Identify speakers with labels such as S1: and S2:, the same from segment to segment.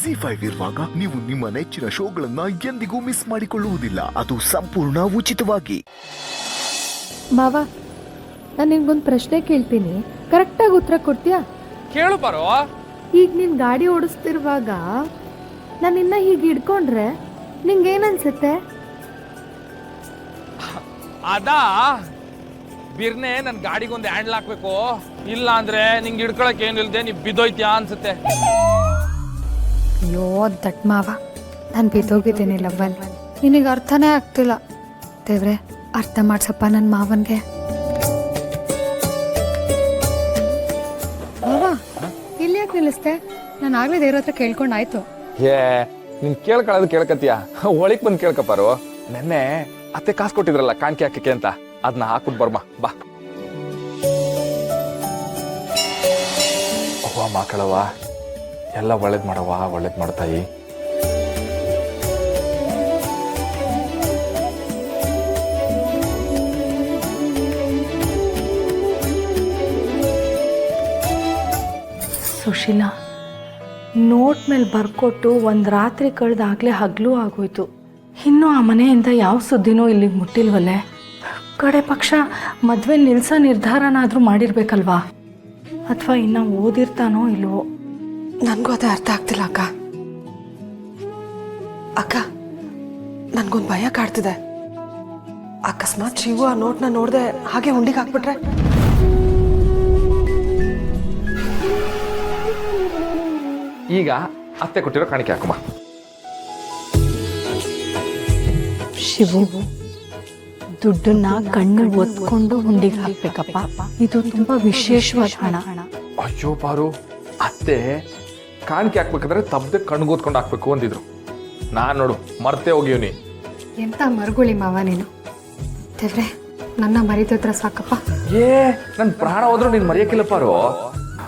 S1: ಜಿ5 ಇರುವಾಗ ನೀವು ನಿಮ್ಮ ನೆಚ್ಚಿನ ಶೋಗಳನ್ನ ಎಂದಿಗೂ ಮಿಸ್ ಮಾಡಿಕೊಳ್ಳುವುದಿಲ್ಲ. ಅದು ಸಂಪೂರ್ಣ ಉಚಿತವಾಗಿ.
S2: ಮಾವ, ನಾನು ನಿನ್ಗೊಂದು ಪ್ರಶ್ನೆ ಕೇಳ್ತೀನಿ, ಕರೆಕ್ಟಾಗಿ ಉತ್ತರ ಕೊಡ್ತೀಯಾ?
S3: ಕೇಳು ಬರೋ.
S2: ಈಗ ನೀನ್ ಗಾಡಿ ಓಡಿಸ್ತಿರುವಾಗ ನಾನು ಇನ್ನ ಹೀಗೆ ಹಿಡ್ಕೊಂಡ್ರೆ ನಿಂಗೇನನ್ಸುತ್ತೆ?
S3: ಅದಾ ಬಿರ್ನೆ ನನ್ ಗಾಡಿಗೊಂದು ಹ್ಯಾಂಡ್ಲ್ ಹಾಕ್ಬೇಕು, ಇಲ್ಲ ಅಂದ್ರೆ ನಿಂಗೆ ಹಿಡ್ಕೊಳಕ್ ಏನಿಲ್ದೆ ನೀ ಬಿದ್ದೋಯ್ತ್ಯಾ ಅನ್ಸುತ್ತೆ.
S2: ಅಯ್ಯೋ ದಟ್ ಮಾವ, ನಾನು ಬಿದ್ದೋಗಿದ್ದೀನಿ ಲವ್ವಲ್. ನಿನಗೆ ಅರ್ಥನೇ ಆಗ್ತಿಲ್ಲ. ದೇವ್ರೆ, ಅರ್ಥ ಮಾಡ್ಸಪ್ಪ ನನ್ನ ಮಾವನ್ಗೆ. ಮಾವ, ಇಲ್ಲಿ ಯಾಕೆ ನಿಲ್ಲಿಸ್ತೆ? ನಾನು ಆಗ್ಲೇ ದೇವ್ರ ಹತ್ರ ಕೇಳ್ಕೊಂಡಾಯ್ತು.
S3: ಏ ನೀನ್ ಕೇಳ್ಕೊಳ್ಳೋದು ಕೇಳ್ಕತ್ತೀಯ, ಒಳಿಕ್ ಬಂದು ಕೇಳ್ಕಪ್ಪಾರು. ನೆನ್ನೆ ಅತ್ತೆ ಕಾಸು ಕೊಟ್ಟಿದ್ರಲ್ಲ ಕಾಣಿಕೆ ಹಾಕಕ್ಕೆ ಅಂತ, ಅದನ್ನ ಹಾಕ್ಬಿಟ್ಟು ಬರ್ಮ ಬಾ. ಅವ್ವ ಮಕ್ಕಳವ್ವ, ಎಲ್ಲ ಒಳ್ಳೇದ್ ಮಾಡವ್ವ, ಒಳ್ಳೇದ್ ಮಾಡ್ತಾಯಿ.
S4: ಸುಶೀಲಾ, ನೋಟ್ ಮೇಲೆ ಬರ್ಕೊಟ್ಟು ಒಂದು ರಾತ್ರಿ ಕಳೆದಾಗಲೇ ಹಗಲು ಆಗೋಯ್ತು. ಇನ್ನೂ ಆ ಮನೆಯಿಂದ ಯಾವ ಸುದ್ದಿನೂ ಇಲ್ಲಿಗೆ ಮುಟ್ಟಿಲ್ವಲ್ಲೇ. ಕಡೆ ಪಕ್ಷ ಮದುವೆ ನಿಲ್ಸೋ ನಿರ್ಧಾರನಾದರೂ ಮಾಡಿರ್ಬೇಕಲ್ವಾ? ಅಥವಾ ಇನ್ನು ಓದಿರ್ತಾನೋ ಇಲ್ವೋ?
S5: ನನಗೂ ಅದೇ ಅರ್ಥ ಆಗ್ತಿಲ್ಲ ಅಕ್ಕ. ಅಕ್ಕ, ನನಗೊಂದು ಭಯ ಕಾಡ್ತಿದೆ. ಅಕಸ್ಮಾತ್ ಶಿವು ಆ ನೋಟ್ನ ನೋಡ್ದೆ ಹಾಗೆ ಹುಂಡಿಗೆ ಹಾಕ್ಬಿಟ್ರೆ?
S3: ಈಗ ಅತ್ತೆ ಕೊಟ್ಟಿರೋ ಕಾಣಿಕೆ ಹಾಕಮ್ಮ.
S4: ಶಿವು, ದುಡ್ಡನ್ನ ಕಣ್ಣು ಒತ್ಕೊಂಡು ಹುಂಡಿಗೆ ಹಾಕ್ಬೇಕಪ್ಪ. ಇದು ತುಂಬಾ ವಿಶೇಷವಾದ ಹಣ.
S3: ಅಯ್ಯೋ ಪಾರು, ಅತ್ತೆ ಕಾಣಿಕೆ ಹಾಕ್ಬೇಕಾದ್ರೆ ತಪ್ಪದೆ ಕಣ್ಗೋದ್ಕೊಂಡು ಹಾಕ್ಬೇಕು ಅಂದಿದ್ರು. ನಾನ್ ನೋಡು ಮರ್ತೇ ಹೋಗಿವ್ನಿ.
S2: ಎಂತ ಮರುಗುಳಿ ಮಾವ ನೀನು. ದೇವ್ರೆ, ನನ್ನ ಮರಿದತ್ರ ಸಾಕಪ್ಪ.
S3: ಏ ನನ್ ಪ್ರಾಣ ಹೋದ್ರು ನೀನ್ ಮರೆಯಕ್ಕಿಲ್ಲ ಪಾರು.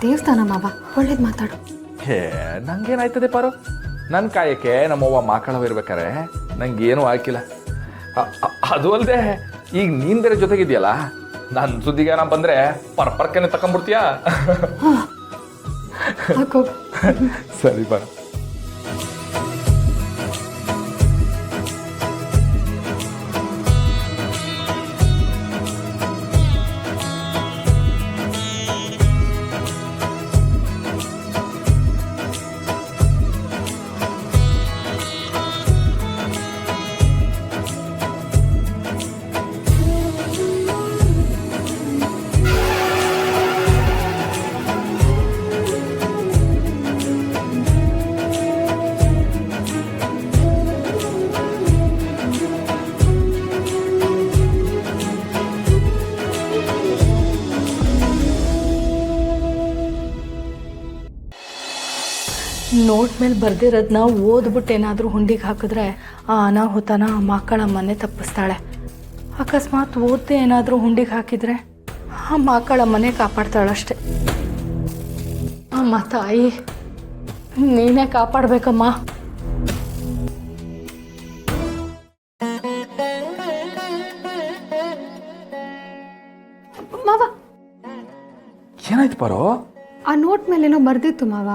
S2: ದೇವಸ್ಥಾನ ಮಾವ, ಒಳ್ಳೇದ್ ಮಾತಾಡು.
S3: ಹೇ ನಂಗೇನಾಯ್ತದೆ ಪಾರು, ನನ್ ಕಾಯಕ್ಕೆ ನಮ್ಮವ್ವ ಮಾಕಳವಿರ್ಬೇಕಾರೆ ನಂಗೇನು ಹಾಕಿಲ್ಲ. ಅದು ಅಲ್ದೆ ಈಗ ನೀನ್ ಬೇರೆ ಜೊತೆಗಿದ್ಯಲ್ಲ, ನನ್ ಸುದ್ದಿಗೆ ನಾ ಬಂದ್ರೆ ಪರ್ಪರ್ಕೆನೆ ತಕೊಂಡ್ಬಿಡ್ತೀಯಾ? ಸರಿ ಬಾರು.
S4: ನೋಟ್ ಮೇಲೆ ಬರ್ದಿರೋದನ್ನ ಓದ್ಬಿಟ್ಟು ಏನಾದರೂ ಹುಂಡಿಗೆ ಹಾಕಿದ್ರೆ ಆ ಅನಾಹುತನ ಆ ಮಕ್ಕಳ ಮನೆ ತಪ್ಪಿಸ್ತಾಳೆ. ಅಕಸ್ಮಾತ್ ಓದದೆ ಏನಾದರೂ ಹುಂಡಿಗೆ ಹಾಕಿದ್ರೆ ಆ ಮಕ್ಕಳ ಮನೆ ಕಾಪಾಡ್ತಾಳಷ್ಟೆ. ಅಮ್ಮ ತಾಯಿ, ನೀನೇ ಕಾಪಾಡಬೇಕಮ್ಮ.
S2: ಮಾವ,
S3: ಏನಾಯ್ತು ಪಾರು?
S2: ಆ ನೋಟ್ ಮೇಲೇನೋ ಬರ್ದಿತ್ತು ಮಾವ.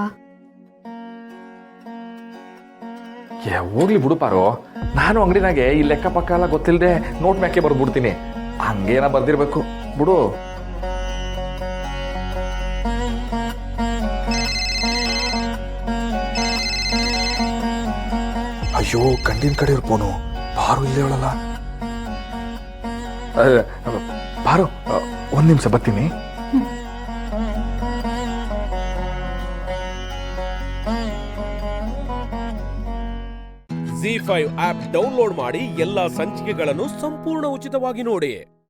S3: ಏ ಹೋಗ್ಲಿ ಬಿಡು ಪಾರು, ನಾನು ಅಂಗಡಿನಾಗೆ ಈ ಲೆಕ್ಕ ಪಕ್ಕ ಎಲ್ಲ ಗೊತ್ತಿಲ್ಲದೆ ನೋಟ್ ಮ್ಯಾಕೆ ಬರ್ಬಿಡ್ತೀನಿ. ಹಂಗೇನ ಬರ್ದಿರ್ಬೇಕು ಬಿಡು. ಅಯ್ಯೋ ಗಂಡಿನ ಕಡೆ ಇರ್ಬೋನು, ಪಾರು ಇಲ್ಲೇ ಹೇಳಲ್ಲ. ಪಾರು, ಒಂದ್ ನಿಮಿಷ ಬರ್ತೀನಿ.
S6: ಜಿ5 ಆಪ್ ಡೌನ್ಲೋಡ್ ಮಾಡಿ ಎಲ್ಲಾ ಸಂಚಿಕೆಗಳನ್ನು ಸಂಪೂರ್ಣ ಉಚಿತವಾಗಿ ನೋಡಿ.